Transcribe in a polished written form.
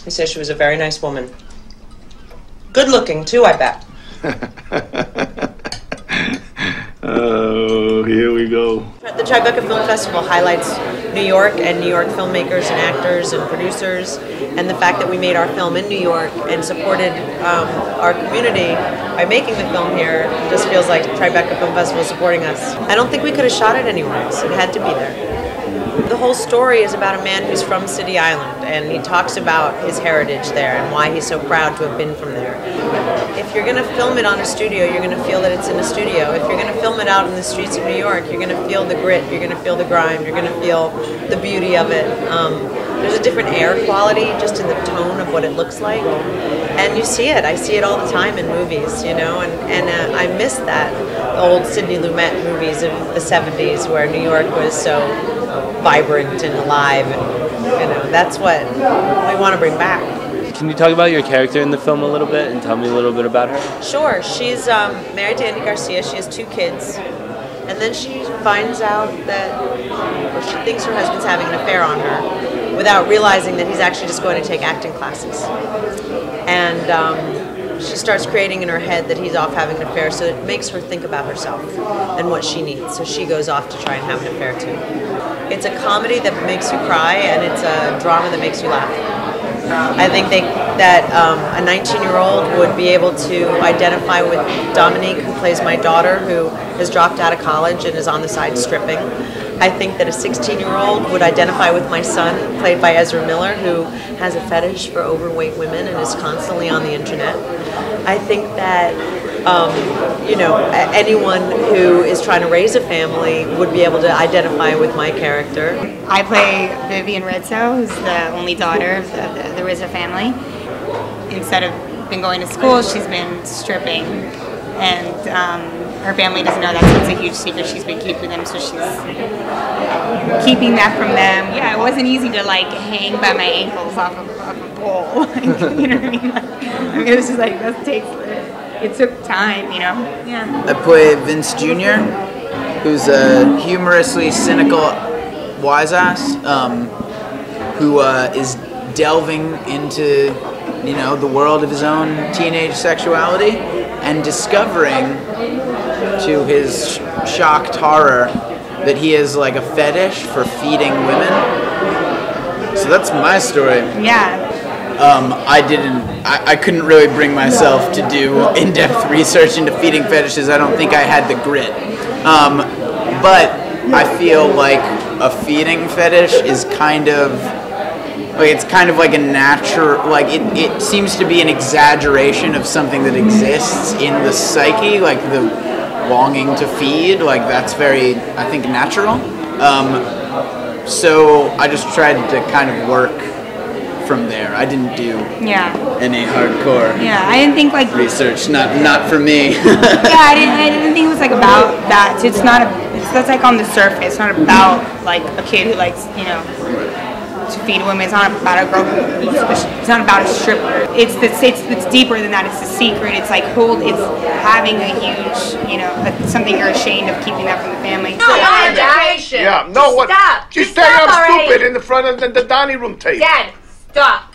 He says she was a very nice woman. Good looking, too, I bet. Oh, here we go. The Tribeca Film Festival highlights New York and New York filmmakers and actors and producers, and the fact that we made our film in New York and supported our community by making the film here just feels like Tribeca Film Festival is supporting us. I don't think we could have shot it anywhere else. It had to be there. The whole story is about a man who's from City Island, and he talks about his heritage there and why he's so proud to have been from there. If you're going to film it on a studio, you're going to feel that it's in a studio. If you're going to film it out in the streets of New York, you're going to feel the grit, you're going to feel the grime, you're going to feel the beauty of it. There's a different air quality just in the tone of what it looks like. And you see it. I see it all the time in movies, you know, and I miss that. The old Sidney Lumet movies of the 70s where New York was so vibrant and alive, and you know, that's what we want to bring back. Can you talk about your character in the film a little bit and tell me a little bit about her? Sure. She's married to Andy Garcia. She has 2 kids. And then she finds out that, or she thinks her husband's having an affair on her without realizing that he's actually just going to take acting classes. And she starts creating in her head that he's off having an affair, so it makes her think about herself and what she needs. So she goes off to try and have an affair too. It's a comedy that makes you cry, and it's a drama that makes you laugh. I think that a 19-year-old would be able to identify with Dominik, who plays my daughter, who has dropped out of college and is on the side stripping. I think that a 16-year-old would identify with my son, played by Ezra Miller, who has a fetish for overweight women and is constantly on the internet. I think that you know, anyone who is trying to raise a family would be able to identify with my character. I play Vivian Redso, who's the only daughter of the Rizzo family. Instead of been going to school, she's been stripping, and her family doesn't know that, so it's a huge secret she's been keeping them, so she's keeping that from them. Yeah, it wasn't easy to like hang by my ankles off of a pole. You know what I mean? I mean, it was just like, that takes, it took time, you know? Yeah. I play Vince Jr., who's a humorously cynical wise-ass who is delving into, you know, the world of his own teenage sexuality and discovering, to his shocked horror, that he has like a fetish for feeding women. So that's my story. Yeah. I couldn't really bring myself to do in-depth research into feeding fetishes. I don't think I had the grit. But I feel like a feeding fetish is kind of like, it's kind of like a natural, like it seems to be an exaggeration of something that exists in the psyche, like the longing to feed, like that's very, I think, natural. So I just tried to kind of work from there. I didn't do any hardcore I didn't think like research, not for me. I didn't think it was like about that. It's not that's like on the surface. It's not about like a kid who likes, you know, to feed women. It's not about a girl it's not about a stripper. It's deeper than that. It's the secret. It's like it's having a huge, you know, something you're ashamed of keeping that from the family. No, Yeah, no, what? Stop. She's saying I'm stupid in the front of the dining room table. Dad, stop.